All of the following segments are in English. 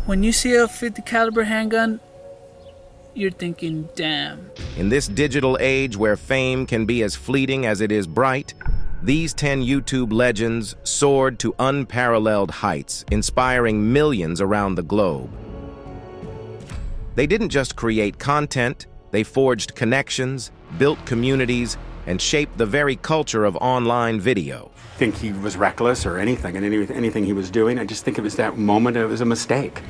When you see a 50 caliber handgun, you're thinking, damn. In this digital age where fame can be as fleeting as it is bright, these 10 YouTube legends soared to unparalleled heights, inspiring millions around the globe. They didn't just create content, they forged connections, built communities, and shaped the very culture of online video. Think he was reckless or anything, and anything he was doing. I just think it was that moment, it was a mistake.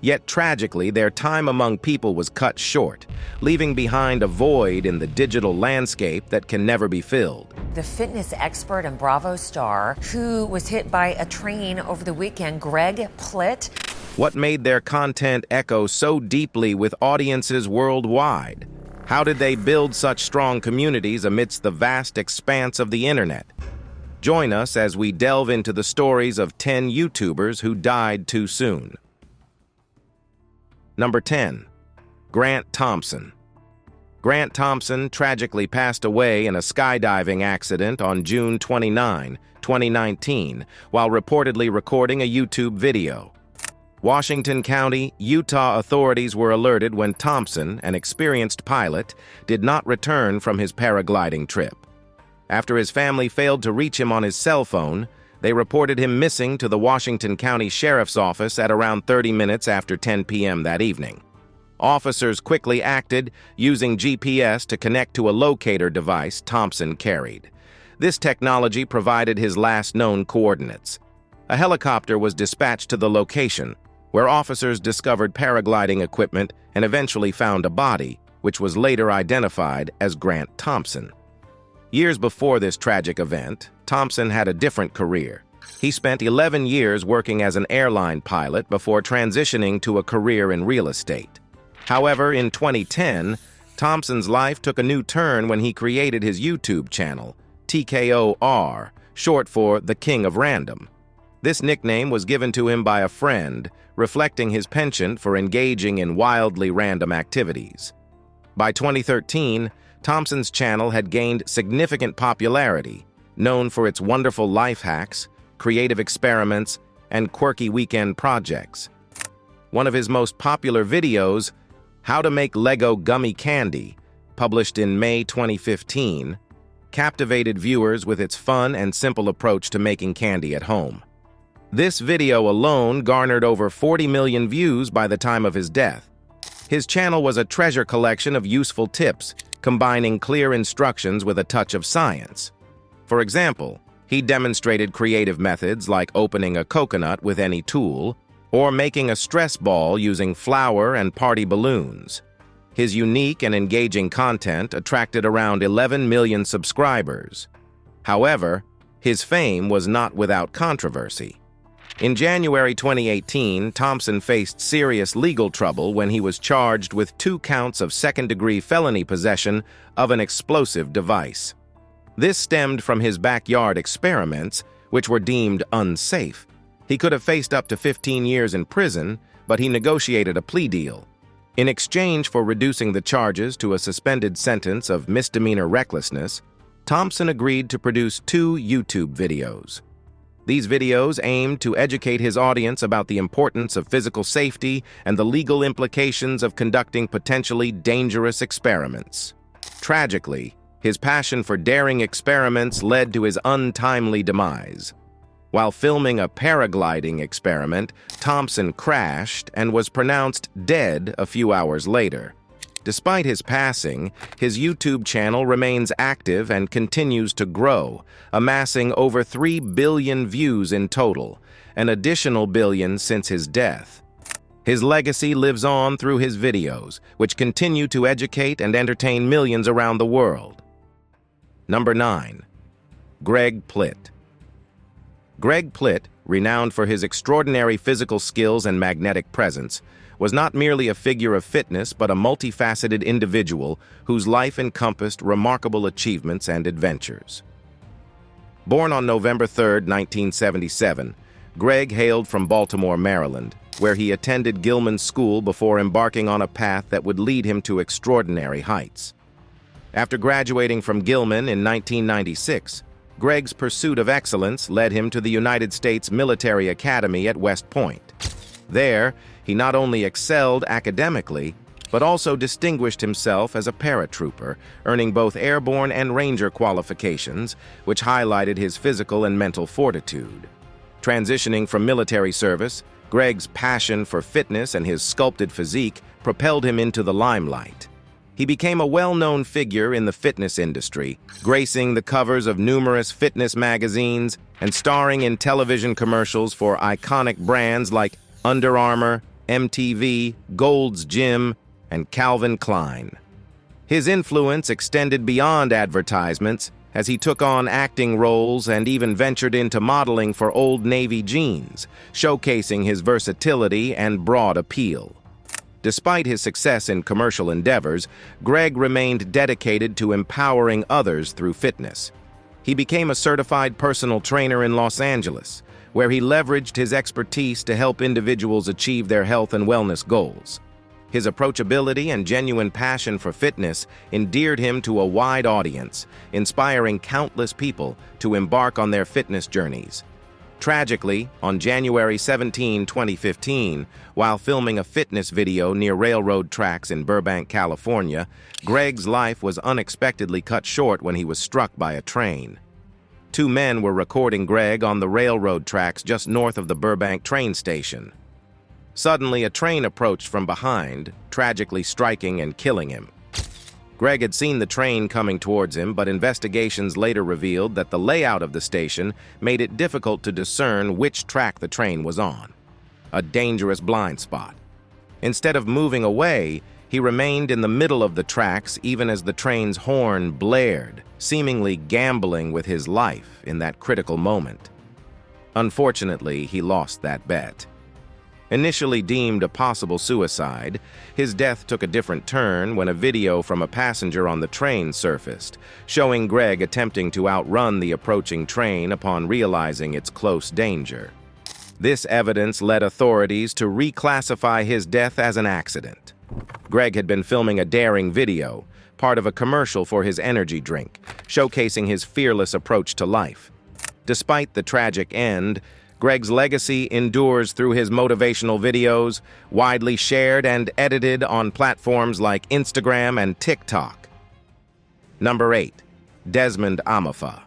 Yet tragically, their time among people was cut short, leaving behind a void in the digital landscape that can never be filled. The fitness expert and Bravo star who was hit by a train over the weekend, Greg Plitt. What made their content echo so deeply with audiences worldwide? How did they build such strong communities amidst the vast expanse of the internet? Join us as we delve into the stories of 10 YouTubers who died too soon. Number 10. Grant Thompson. Grant Thompson tragically passed away in a skydiving accident on June 29, 2019, while reportedly recording a YouTube video. Washington County, Utah authorities were alerted when Thompson, an experienced pilot, did not return from his paragliding trip. After his family failed to reach him on his cell phone, they reported him missing to the Washington County Sheriff's Office at around 30 minutes after 10 p.m. that evening. Officers quickly acted, using GPS to connect to a locator device Thompson carried. This technology provided his last known coordinates. A helicopter was dispatched to the location, where officers discovered paragliding equipment and eventually found a body, which was later identified as Grant Thompson. Years before this tragic event, Thompson had a different career. He spent 11 years working as an airline pilot before transitioning to a career in real estate. However, in 2010, Thompson's life took a new turn when he created his YouTube channel, TKOR, short for The King of Random. This nickname was given to him by a friend, reflecting his penchant for engaging in wildly random activities. By 2013, Thompson's channel had gained significant popularity, known for its wonderful life hacks, creative experiments, and quirky weekend projects. One of his most popular videos, How to Make Lego Gummy Candy, published in May 2015, captivated viewers with its fun and simple approach to making candy at home. This video alone garnered over 40 million views by the time of his death. His channel was a treasure collection of useful tips, combining clear instructions with a touch of science. For example, he demonstrated creative methods like opening a coconut with any tool, or making a stress ball using flour and party balloons. His unique and engaging content attracted around 11 million subscribers. However, his fame was not without controversy. In January 2018, Thompson faced serious legal trouble when he was charged with 2 counts of second-degree felony possession of an explosive device. This stemmed from his backyard experiments, which were deemed unsafe. He could have faced up to 15 years in prison, but he negotiated a plea deal. In exchange for reducing the charges to a suspended sentence of misdemeanor recklessness, Thompson agreed to produce 2 YouTube videos. These videos aimed to educate his audience about the importance of physical safety and the legal implications of conducting potentially dangerous experiments. Tragically, his passion for daring experiments led to his untimely demise. While filming a paragliding experiment, Thompson crashed and was pronounced dead a few hours later. Despite his passing, his YouTube channel remains active and continues to grow, amassing over 3 billion views in total, an additional billion since his death. His legacy lives on through his videos, which continue to educate and entertain millions around the world. Number 9. Greg Plitt. Greg Plitt, renowned for his extraordinary physical skills and magnetic presence, was not merely a figure of fitness but a multifaceted individual whose life encompassed remarkable achievements and adventures. Born on November 3, 1977, Greg hailed from Baltimore, Maryland, where he attended Gilman School before embarking on a path that would lead him to extraordinary heights. After graduating from Gilman in 1996, Greg's pursuit of excellence led him to the United States Military Academy at West Point. There, he not only excelled academically, but also distinguished himself as a paratrooper, earning both airborne and ranger qualifications, which highlighted his physical and mental fortitude. Transitioning from military service, Greg's passion for fitness and his sculpted physique propelled him into the limelight. He became a well-known figure in the fitness industry, gracing the covers of numerous fitness magazines and starring in television commercials for iconic brands like Under Armour, MTV, Gold's Gym, and Calvin Klein. His influence extended beyond advertisements as he took on acting roles and even ventured into modeling for Old Navy jeans, showcasing his versatility and broad appeal. Despite his success in commercial endeavors, Greg remained dedicated to empowering others through fitness. He became a certified personal trainer in Los Angeles, where he leveraged his expertise to help individuals achieve their health and wellness goals. His approachability and genuine passion for fitness endeared him to a wide audience, inspiring countless people to embark on their fitness journeys. Tragically, on January 17, 2015, while filming a fitness video near railroad tracks in Burbank, California, Greg's life was unexpectedly cut short when he was struck by a train. Two men were recording Greg on the railroad tracks just north of the Burbank train station. Suddenly, a train approached from behind, tragically striking and killing him. Greg had seen the train coming towards him, but investigations later revealed that the layout of the station made it difficult to discern which track the train was on. A dangerous blind spot. Instead of moving away, he remained in the middle of the tracks even as the train's horn blared, seemingly gambling with his life in that critical moment. Unfortunately, he lost that bet. Initially deemed a possible suicide, his death took a different turn when a video from a passenger on the train surfaced, showing Greg attempting to outrun the approaching train upon realizing its close danger. This evidence led authorities to reclassify his death as an accident. Greg had been filming a daring video, part of a commercial for his energy drink, showcasing his fearless approach to life. Despite the tragic end, Greg's legacy endures through his motivational videos, widely shared and edited on platforms like Instagram and TikTok. Number 8. Desmond Amfa.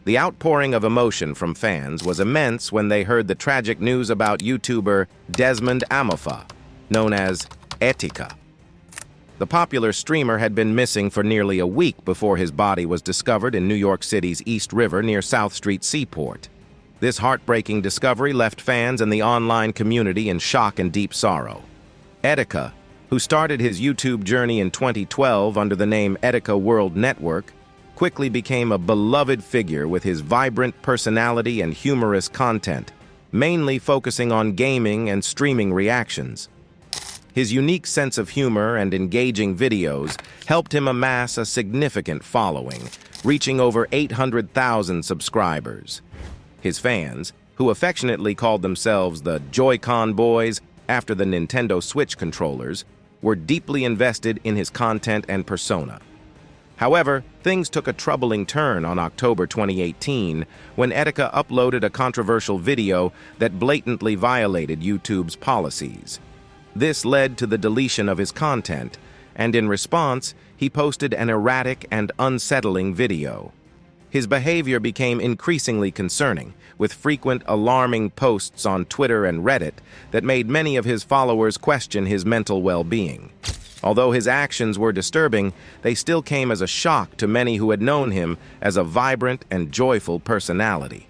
The outpouring of emotion from fans was immense when they heard the tragic news about YouTuber Desmond Amfa, known as Etika. The popular streamer had been missing for nearly a week before his body was discovered in New York City's East River near South Street Seaport. This heartbreaking discovery left fans and the online community in shock and deep sorrow. Etika, who started his YouTube journey in 2012 under the name Etika World Network, quickly became a beloved figure with his vibrant personality and humorous content, mainly focusing on gaming and streaming reactions. His unique sense of humor and engaging videos helped him amass a significant following, reaching over 800,000 subscribers. His fans, who affectionately called themselves the Joy-Con Boys after the Nintendo Switch controllers, were deeply invested in his content and persona. However, things took a troubling turn on October 2018 when Etika uploaded a controversial video that blatantly violated YouTube's policies. This led to the deletion of his content, and in response, he posted an erratic and unsettling video. His behavior became increasingly concerning, with frequent alarming posts on Twitter and Reddit that made many of his followers question his mental well-being. Although his actions were disturbing, they still came as a shock to many who had known him as a vibrant and joyful personality.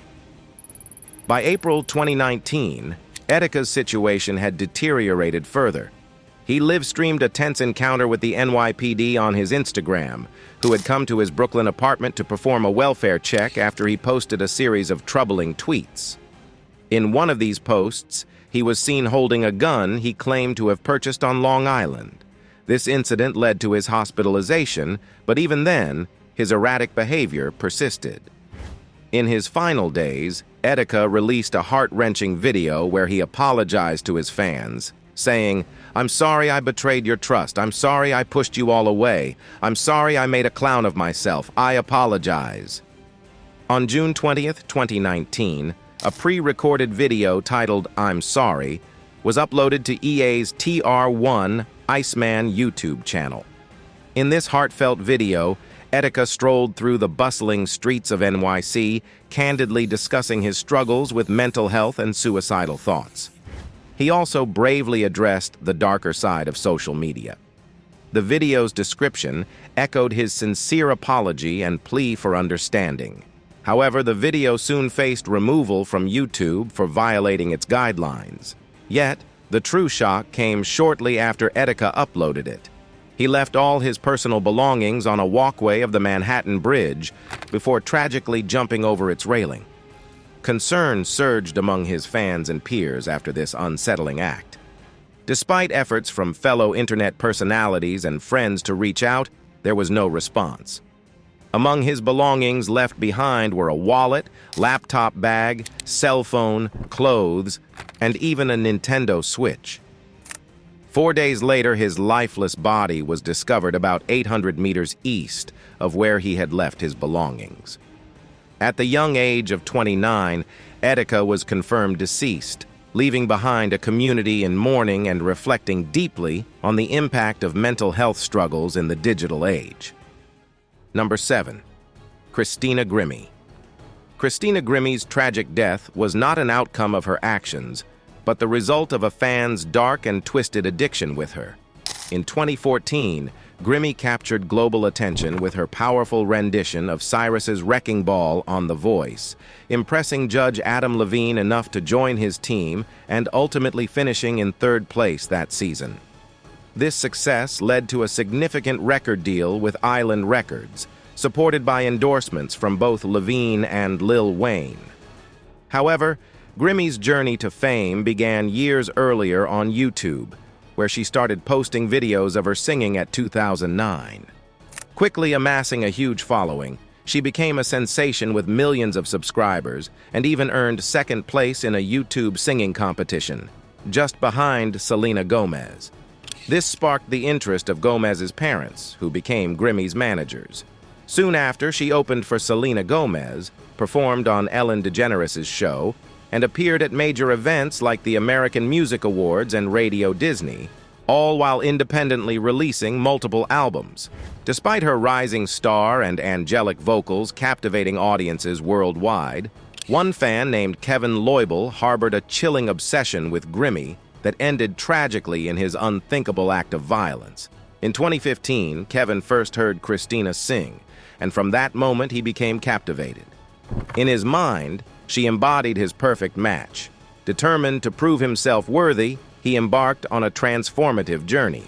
By April 2019, Etika's situation had deteriorated further. He live-streamed a tense encounter with the NYPD on his Instagram, who had come to his Brooklyn apartment to perform a welfare check after he posted a series of troubling tweets. In one of these posts, he was seen holding a gun he claimed to have purchased on Long Island. This incident led to his hospitalization, but even then, his erratic behavior persisted. In his final days, Etika released a heart-wrenching video where he apologized to his fans, saying, "I'm sorry I betrayed your trust. I'm sorry I pushed you all away. I'm sorry I made a clown of myself. I apologize." On June 20th, 2019, a pre-recorded video titled "I'm Sorry" was uploaded to EA's TR1 Iceman YouTube channel. In this heartfelt video, Etika strolled through the bustling streets of NYC, candidly discussing his struggles with mental health and suicidal thoughts. He also bravely addressed the darker side of social media. The video's description echoed his sincere apology and plea for understanding. However, the video soon faced removal from YouTube for violating its guidelines. Yet, the true shock came shortly after Etika uploaded it. He left all his personal belongings on a walkway of the Manhattan Bridge before tragically jumping over its railing. Concern surged among his fans and peers after this unsettling act. Despite efforts from fellow internet personalities and friends to reach out, there was no response. Among his belongings left behind were a wallet, laptop bag, cell phone, clothes, and even a Nintendo Switch. 4 days later, his lifeless body was discovered about 800 meters east of where he had left his belongings. At the young age of 29, Etika was confirmed deceased, leaving behind a community in mourning and reflecting deeply on the impact of mental health struggles in the digital age. Number 7. Christina Grimmie. Christina Grimmie's tragic death was not an outcome of her actions, but the result of a fan's dark and twisted addiction with her. In 2014, Grimmie captured global attention with her powerful rendition of Cyrus's Wrecking Ball on The Voice, impressing Judge Adam Levine enough to join his team and ultimately finishing in 3rd place that season. This success led to a significant record deal with Island Records, supported by endorsements from both Levine and Lil Wayne. However, Grimmie's journey to fame began years earlier on YouTube, where she started posting videos of her singing at 2009. Quickly amassing a huge following, she became a sensation with millions of subscribers and even earned 2nd place in a YouTube singing competition, just behind Selena Gomez. This sparked the interest of Gomez's parents, who became Grimmie's managers. Soon after, she opened for Selena Gomez, performed on Ellen DeGeneres' show, and appeared at major events like the American Music Awards and Radio Disney, all while independently releasing multiple albums. Despite her rising star and angelic vocals captivating audiences worldwide, one fan named Kevin Loibel harbored a chilling obsession with Grimmie that ended tragically in his unthinkable act of violence. In 2015, Kevin first heard Christina sing, and from that moment he became captivated. In his mind, she embodied his perfect match. Determined to prove himself worthy, he embarked on a transformative journey.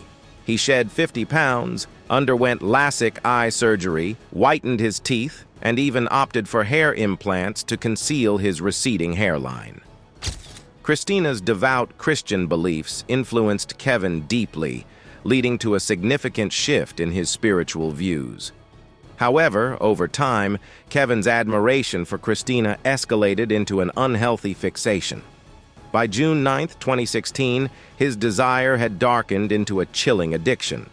He shed 50 pounds, underwent LASIK eye surgery, whitened his teeth, and even opted for hair implants to conceal his receding hairline. Christina's devout Christian beliefs influenced Kevin deeply, leading to a significant shift in his spiritual views. However, over time, Kevin's admiration for Christina escalated into an unhealthy fixation. By June 9, 2016, his desire had darkened into a chilling addiction.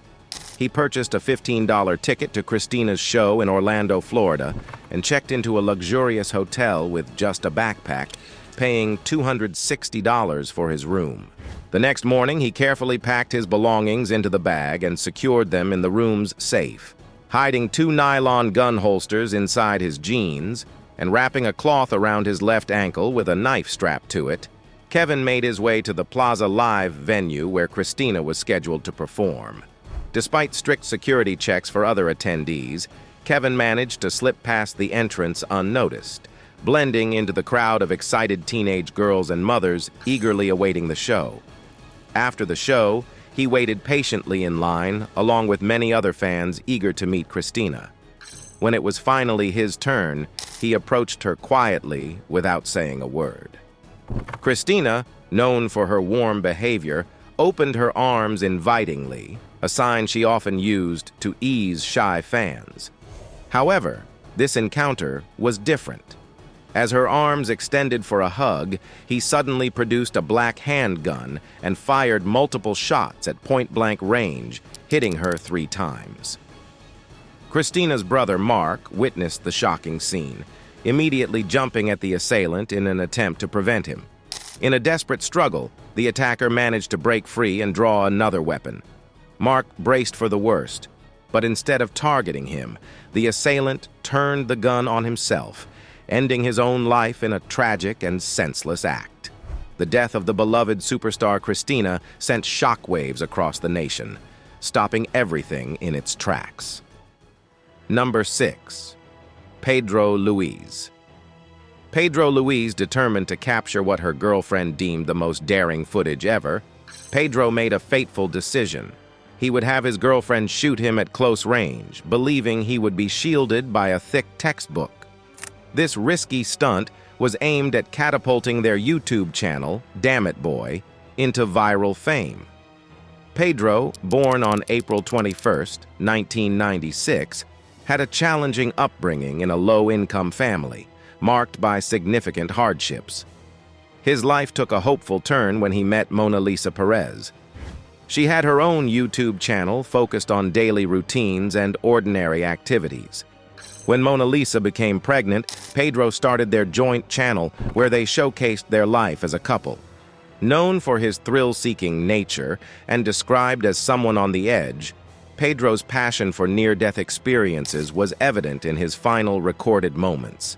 He purchased a $15 ticket to Christina's show in Orlando, Florida, and checked into a luxurious hotel with just a backpack, paying $260 for his room. The next morning, he carefully packed his belongings into the bag and secured them in the room's safe. Hiding 2 nylon gun holsters inside his jeans and wrapping a cloth around his left ankle with a knife strapped to it, Kevin made his way to the Plaza Live venue where Christina was scheduled to perform. Despite strict security checks for other attendees, Kevin managed to slip past the entrance unnoticed, blending into the crowd of excited teenage girls and mothers eagerly awaiting the show. After the show, he waited patiently in line, along with many other fans eager to meet Christina. When it was finally his turn, he approached her quietly without saying a word. Christina, known for her warm behavior, opened her arms invitingly, a sign she often used to ease shy fans. However, this encounter was different. As her arms extended for a hug, he suddenly produced a black handgun and fired multiple shots at point-blank range, hitting her 3 times. Christina's brother, Mark, witnessed the shocking scene, immediately jumping at the assailant in an attempt to prevent him. In a desperate struggle, the attacker managed to break free and draw another weapon. Mark braced for the worst, but instead of targeting him, the assailant turned the gun on himself, ending his own life in a tragic and senseless act. The death of the beloved superstar Christina sent shockwaves across the nation, stopping everything in its tracks. Number 6. Pedro Louise. Pedro Louise, determined to capture what her girlfriend deemed the most daring footage ever, Pedro made a fateful decision. He would have his girlfriend shoot him at close range, believing he would be shielded by a thick textbook. This risky stunt was aimed at catapulting their YouTube channel, Damn It Boy, into viral fame. Pedro, born on April 21, 1996, had a challenging upbringing in a low-income family, marked by significant hardships. His life took a hopeful turn when he met Mona Lisa Perez. She had her own YouTube channel focused on daily routines and ordinary activities. When Mona Lisa became pregnant, Pedro started their joint channel where they showcased their life as a couple. Known for his thrill-seeking nature and described as someone on the edge, Pedro's passion for near-death experiences was evident in his final recorded moments.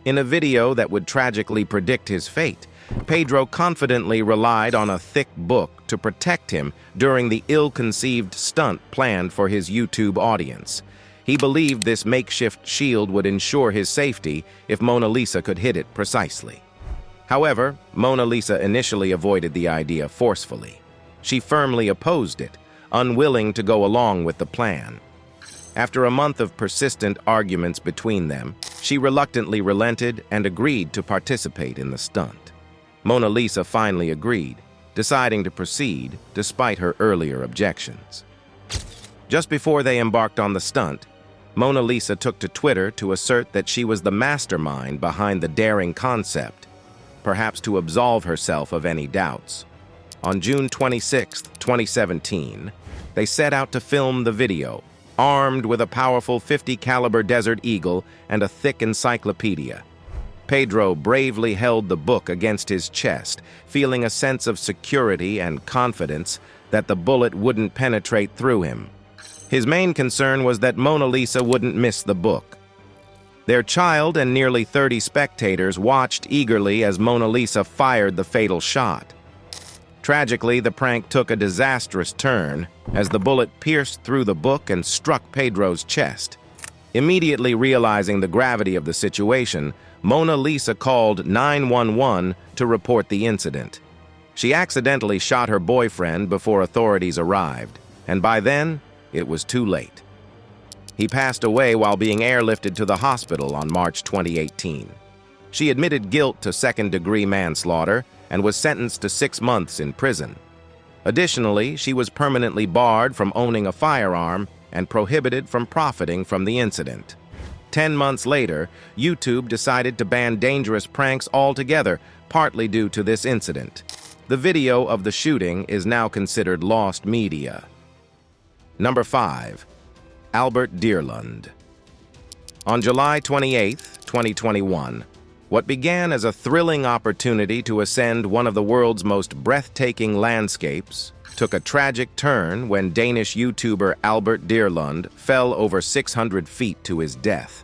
In a video that would tragically predict his fate, Pedro confidently relied on a thick book to protect him during the ill-conceived stunt planned for his YouTube audience. He believed this makeshift shield would ensure his safety if Mona Lisa could hit it precisely. However, Mona Lisa initially avoided the idea forcefully. She firmly opposed it, unwilling to go along with the plan. After a month of persistent arguments between them, she reluctantly relented and agreed to participate in the stunt. Mona Lisa finally agreed, deciding to proceed despite her earlier objections. Just before they embarked on the stunt, Mona Lisa took to Twitter to assert that she was the mastermind behind the daring concept, perhaps to absolve herself of any doubts. On June 26, 2017, they set out to film the video, armed with a powerful .50 caliber Desert Eagle and a thick encyclopedia. Pedro bravely held the book against his chest, feeling a sense of security and confidence that the bullet wouldn't penetrate through him. His main concern was that Mona Lisa wouldn't miss the book. Their child and nearly 30 spectators watched eagerly as Mona Lisa fired the fatal shot. Tragically, the prank took a disastrous turn as the bullet pierced through the book and struck Pedro's chest. Immediately realizing the gravity of the situation, Mona Lisa called 911 to report the incident. She accidentally shot her boyfriend before authorities arrived, and by then, it was too late. He passed away while being airlifted to the hospital on March 2018. She admitted guilt to second-degree manslaughter and was sentenced to 6 months in prison. Additionally, she was permanently barred from owning a firearm and prohibited from profiting from the incident. 10 months later, YouTube decided to ban dangerous pranks altogether, partly due to this incident. The video of the shooting is now considered lost media. Number 5. Albert Dearland. On July 28, 2021, what began as a thrilling opportunity to ascend one of the world's most breathtaking landscapes took a tragic turn when Danish YouTuber Albert Dearland fell over 600 feet to his death.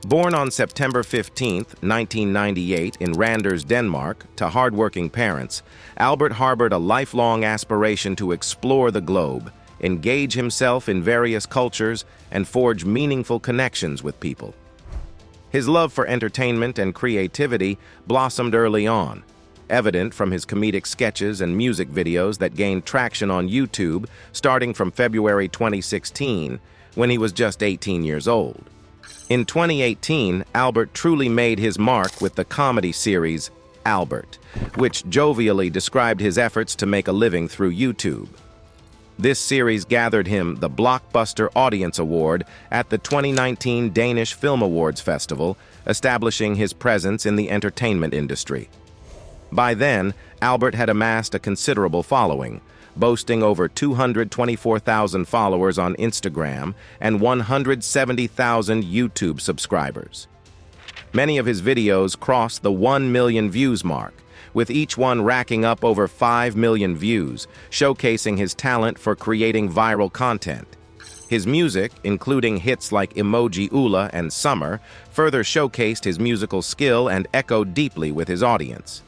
Born on September 15, 1998 in Randers, Denmark, to hardworking parents, Albert harbored a lifelong aspiration to explore the globe, engage himself in various cultures, and forge meaningful connections with people. His love for entertainment and creativity blossomed early on, evident from his comedic sketches and music videos that gained traction on YouTube starting from February 2016, when he was just 18 years old. In 2018, Albert truly made his mark with the comedy series Albert, which jovially described his efforts to make a living through YouTube. This series gathered him the Blockbuster Audience Award at the 2019 Danish Film Awards Festival, establishing his presence in the entertainment industry. By then, Albert had amassed a considerable following, boasting over 224,000 followers on Instagram and 170,000 YouTube subscribers. Many of his videos crossed the 1 million views mark, with each one racking up over 5 million views, showcasing his talent for creating viral content. His music, including hits like Emoji Ula and Summer, further showcased his musical skill and echoed deeply with his audience.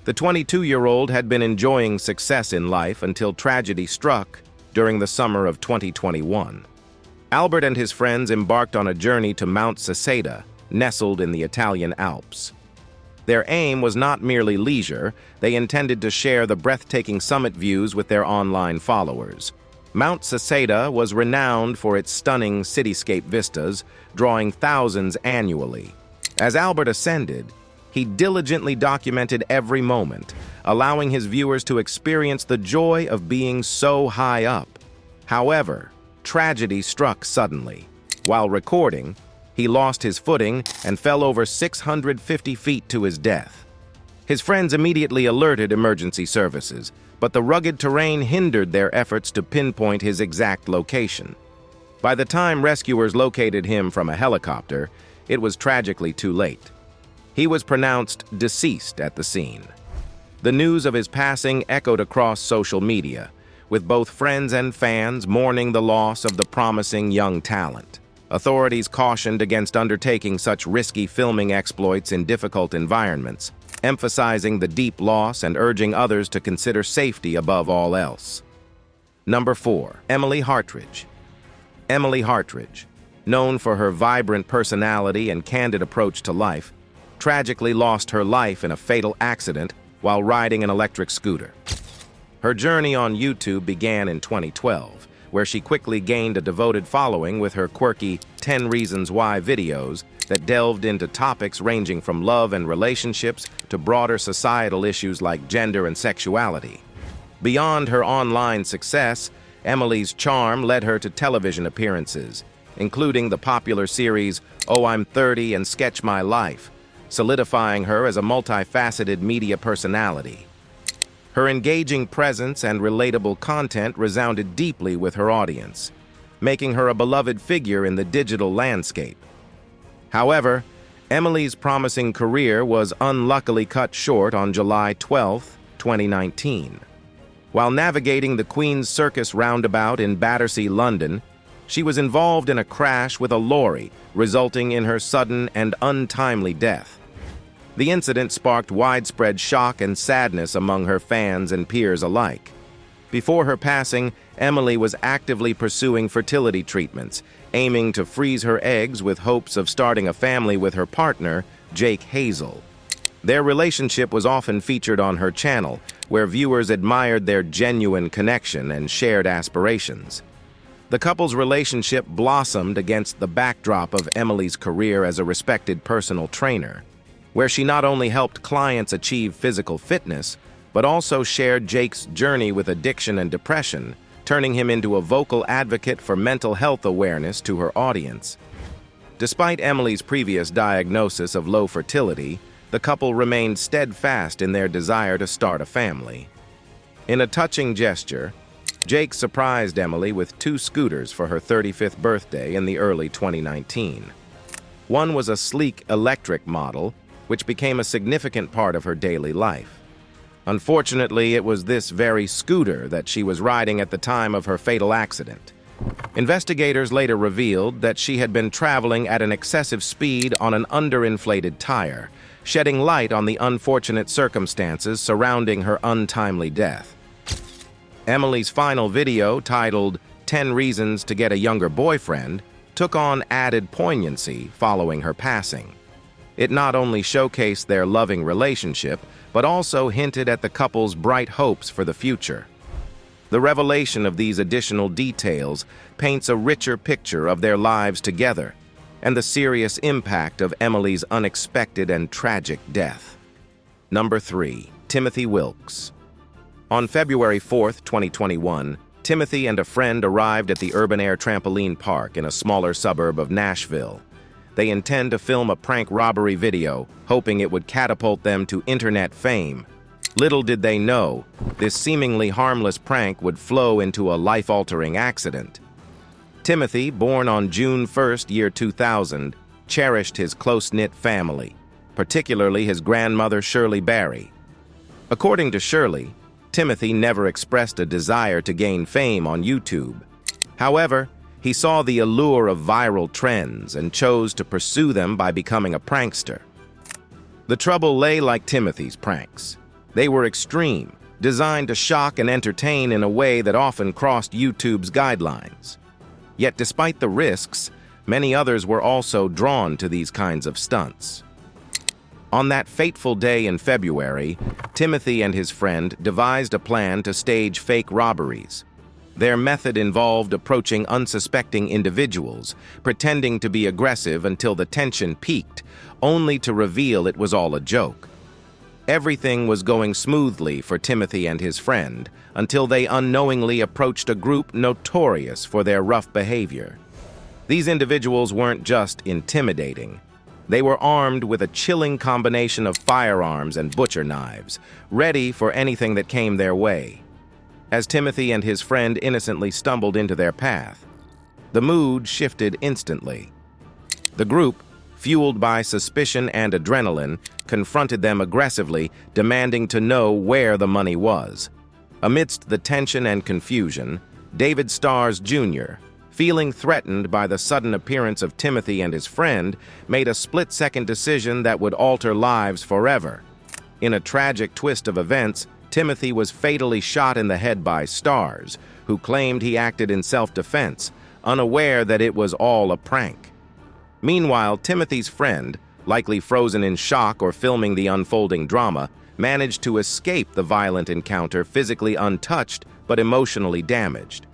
The 22-year-old had been enjoying success in life until tragedy struck during the summer of 2021. Albert and his friends embarked on a journey to Mount Saseda, nestled in the Italian Alps. Their aim was not merely leisure, they intended to share the breathtaking summit views with their online followers. Mount Saseda was renowned for its stunning cityscape vistas, drawing thousands annually. As Albert ascended, he diligently documented every moment, allowing his viewers to experience the joy of being so high up. However, tragedy struck suddenly. While recording, he lost his footing and fell over 650 feet to his death. His friends immediately alerted emergency services, but the rugged terrain hindered their efforts to pinpoint his exact location. By the time rescuers located him from a helicopter, it was tragically too late. He was pronounced deceased at the scene. The news of his passing echoed across social media, with both friends and fans mourning the loss of the promising young talent. Authorities cautioned against undertaking such risky filming exploits in difficult environments, emphasizing the deep loss and urging others to consider safety above all else. Number 4. Emily Hartridge. Emily Hartridge, known for her vibrant personality and candid approach to life, tragically lost her life in a fatal accident while riding an electric scooter. Her journey on YouTube began in 2012, where she quickly gained a devoted following with her quirky 10 Reasons Why videos that delved into topics ranging from love and relationships to broader societal issues like gender and sexuality. Beyond her online success, Emily's charm led her to television appearances, including the popular series Oh, I'm 30 and Sketch My Life, solidifying her as a multifaceted media personality. Her engaging presence and relatable content resounded deeply with her audience, making her a beloved figure in the digital landscape. However, Emily's promising career was unluckily cut short on July 12, 2019. While navigating the Queen's Circus roundabout in Battersea, London, she was involved in a crash with a lorry, resulting in her sudden and untimely death. The incident sparked widespread shock and sadness among her fans and peers alike. Before her passing, Emily was actively pursuing fertility treatments, aiming to freeze her eggs with hopes of starting a family with her partner, Jake Hazel. Their relationship was often featured on her channel, where viewers admired their genuine connection and shared aspirations. The couple's relationship blossomed against the backdrop of Emily's career as a respected personal trainer, where she not only helped clients achieve physical fitness, but also shared Jake's journey with addiction and depression, turning him into a vocal advocate for mental health awareness to her audience. Despite Emily's previous diagnosis of low fertility, the couple remained steadfast in their desire to start a family. In a touching gesture, Jake surprised Emily with 2 scooters for her 35th birthday in the early 2019. One was a sleek electric model, which became a significant part of her daily life. Unfortunately, it was this very scooter that she was riding at the time of her fatal accident. Investigators later revealed that she had been traveling at an excessive speed on an underinflated tire, shedding light on the unfortunate circumstances surrounding her untimely death. Emily's final video, titled 10 Reasons to Get a Younger Boyfriend, took on added poignancy following her passing. It not only showcased their loving relationship, but also hinted at the couple's bright hopes for the future. The revelation of these additional details paints a richer picture of their lives together and the serious impact of Emily's unexpected and tragic death. Number 3. Timothy Wilkes. On February 4, 2021, Timothy and a friend arrived at the Urban Air Trampoline Park in a smaller suburb of Nashville. They intend to film a prank robbery video, hoping it would catapult them to internet fame. Little did they know, this seemingly harmless prank would flow into a life-altering accident. Timothy, born on June 1, year 2000, cherished his close-knit family, particularly his grandmother Shirley Barry. According to Shirley, Timothy never expressed a desire to gain fame on YouTube. However, he saw the allure of viral trends and chose to pursue them by becoming a prankster. The trouble lay like Timothy's pranks. They were extreme, designed to shock and entertain in a way that often crossed YouTube's guidelines. Yet despite the risks, many others were also drawn to these kinds of stunts. On that fateful day in February, Timothy and his friend devised a plan to stage fake robberies. Their method involved approaching unsuspecting individuals, pretending to be aggressive until the tension peaked, only to reveal it was all a joke. Everything was going smoothly for Timothy and his friend until they unknowingly approached a group notorious for their rough behavior. These individuals weren't just intimidating. They were armed with a chilling combination of firearms and butcher knives, ready for anything that came their way. As Timothy and his friend innocently stumbled into their path, the mood shifted instantly. The group, fueled by suspicion and adrenaline, confronted them aggressively, demanding to know where the money was. Amidst the tension and confusion, David Starrs Jr., feeling threatened by the sudden appearance of Timothy and his friend, made a split-second decision that would alter lives forever. In a tragic twist of events, Timothy was fatally shot in the head by Starrs, who claimed he acted in self-defense, unaware that it was all a prank. Meanwhile, Timothy's friend, likely frozen in shock or filming the unfolding drama, managed to escape the violent encounter physically untouched but emotionally damaged.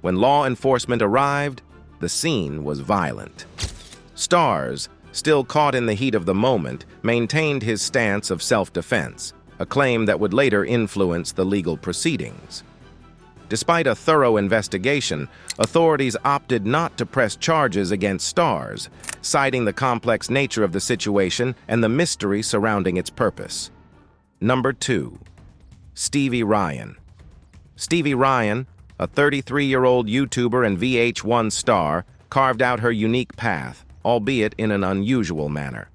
When law enforcement arrived, the scene was violent. Starrs, still caught in the heat of the moment, maintained his stance of self-defense, a claim that would later influence the legal proceedings. Despite a thorough investigation, authorities opted not to press charges against Starrs, citing the complex nature of the situation and the mystery surrounding its purpose. Number 2. Stevie Ryan. Stevie Ryan, a 33-year-old YouTuber and VH1 star, carved out her unique path, albeit in an unusual manner.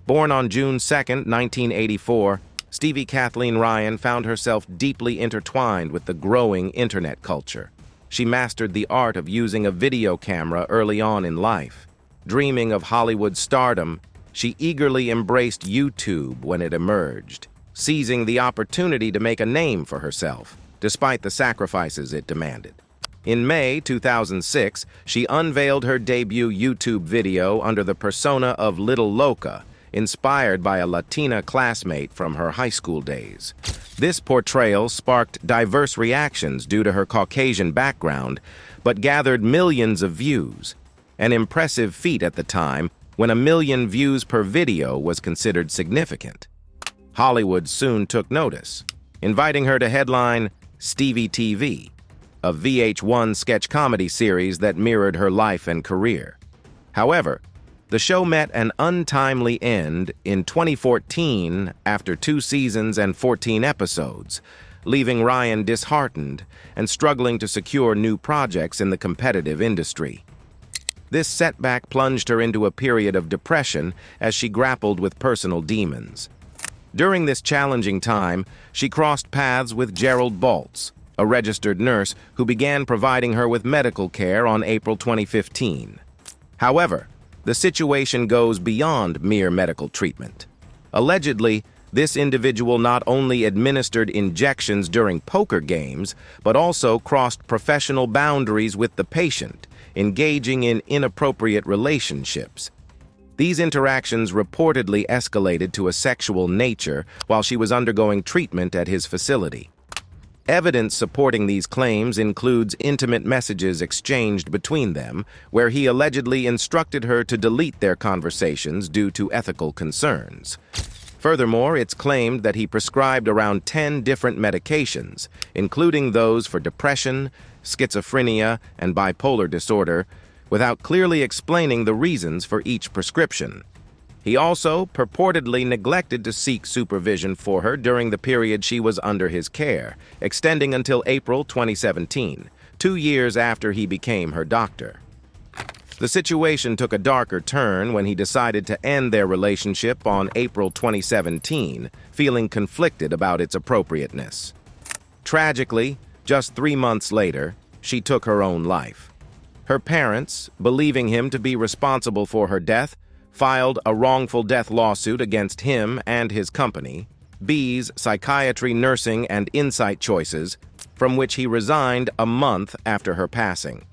Born on June 2, 1984, Stevie Kathleen Ryan found herself deeply intertwined with the growing internet culture. She mastered the art of using a video camera early on in life. Dreaming of Hollywood stardom, she eagerly embraced YouTube when it emerged, seizing the opportunity to make a name for herself, despite the sacrifices it demanded. In May 2006, she unveiled her debut YouTube video under the persona of Little Loca, inspired by a Latina classmate from her high school days. This portrayal sparked diverse reactions due to her Caucasian background, but gathered millions of views, an impressive feat at the time when 1 million views per video was considered significant. Hollywood soon took notice, inviting her to headline Stevie TV, a VH1 sketch comedy series that mirrored her life and career. However, the show met an untimely end in 2014 after 2 seasons and 14 episodes, leaving Ryan disheartened and struggling to secure new projects in the competitive industry. This setback plunged her into a period of depression as she grappled with personal demons. During this challenging time, she crossed paths with Gerald Baltz, a registered nurse who began providing her with medical care on April 2015. However, the situation goes beyond mere medical treatment. Allegedly, this individual not only administered injections during poker games, but also crossed professional boundaries with the patient, engaging in inappropriate relationships. These interactions reportedly escalated to a sexual nature while she was undergoing treatment at his facility. Evidence supporting these claims includes intimate messages exchanged between them, where he allegedly instructed her to delete their conversations due to ethical concerns. Furthermore, it's claimed that he prescribed around 10 different medications, including those for depression, schizophrenia, and bipolar disorder, without clearly explaining the reasons for each prescription. He also purportedly neglected to seek supervision for her during the period she was under his care, extending until April 2017, 2 years after he became her doctor. The situation took a darker turn when he decided to end their relationship on April 2017, feeling conflicted about its appropriateness. Tragically, just 3 months later, she took her own life. Her parents, believing him to be responsible for her death, filed a wrongful death lawsuit against him and his company, B's Psychiatry, Nursing, and Insight Choices, from which he resigned a month after her passing.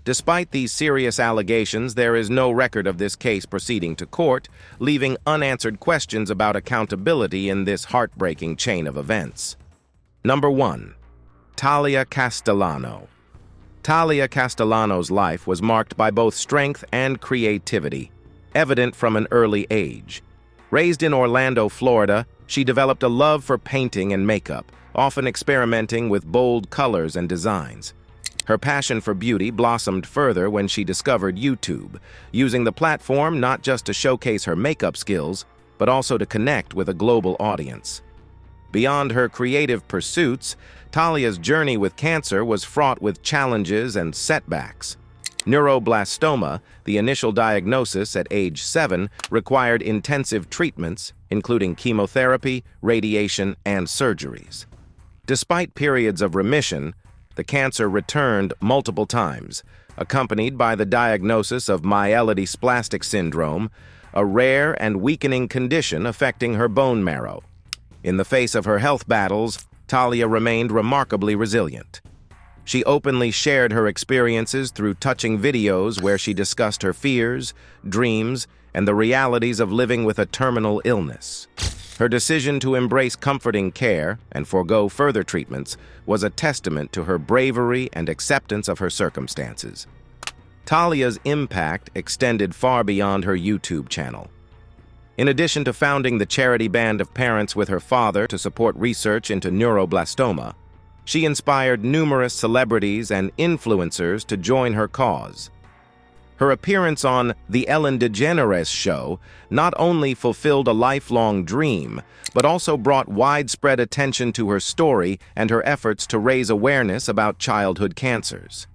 Despite these serious allegations, there is no record of this case proceeding to court, leaving unanswered questions about accountability in this heartbreaking chain of events. Number 1. Talia Castellano. Talia Castellano's life was marked by both strength and creativity, evident from an early age. Raised in Orlando, Florida, she developed a love for painting and makeup, often experimenting with bold colors and designs. Her passion for beauty blossomed further when she discovered YouTube, using the platform not just to showcase her makeup skills, but also to connect with a global audience. Beyond her creative pursuits, Talia's journey with cancer was fraught with challenges and setbacks. Neuroblastoma, the initial diagnosis at age 7, required intensive treatments, including chemotherapy, radiation, and surgeries. Despite periods of remission, the cancer returned multiple times, accompanied by the diagnosis of myelodysplastic syndrome, a rare and weakening condition affecting her bone marrow. In the face of her health battles, Talia remained remarkably resilient. She openly shared her experiences through touching videos where she discussed her fears, dreams, and the realities of living with a terminal illness. Her decision to embrace comforting care and forego further treatments was a testament to her bravery and acceptance of her circumstances. Talia's impact extended far beyond her YouTube channel. In addition to founding the charity Band of Parents with her father to support research into neuroblastoma, she inspired numerous celebrities and influencers to join her cause. Her appearance on The Ellen DeGeneres Show not only fulfilled a lifelong dream, but also brought widespread attention to her story and her efforts to raise awareness about childhood cancers.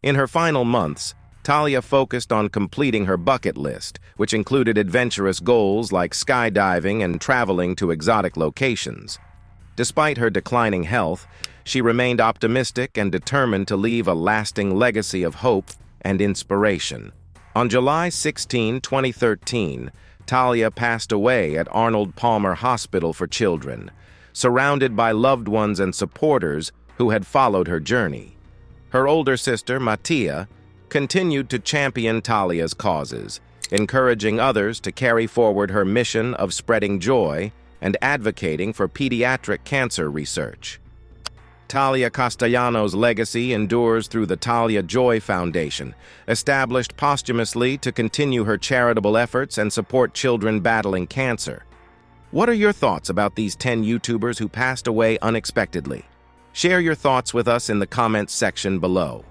In her final months, Talia focused on completing her bucket list, which included adventurous goals like skydiving and traveling to exotic locations. Despite her declining health, she remained optimistic and determined to leave a lasting legacy of hope and inspiration. On July 16, 2013, Talia passed away at Arnold Palmer Hospital for Children, surrounded by loved ones and supporters who had followed her journey. Her older sister, Mattia, continued to champion Talia's causes, encouraging others to carry forward her mission of spreading joy and advocating for pediatric cancer research. Talia Castellano's legacy endures through the Talia Joy Foundation, established posthumously to continue her charitable efforts and support children battling cancer. What are your thoughts about these 10 YouTubers who passed away unexpectedly? Share your thoughts with us in the comments section below.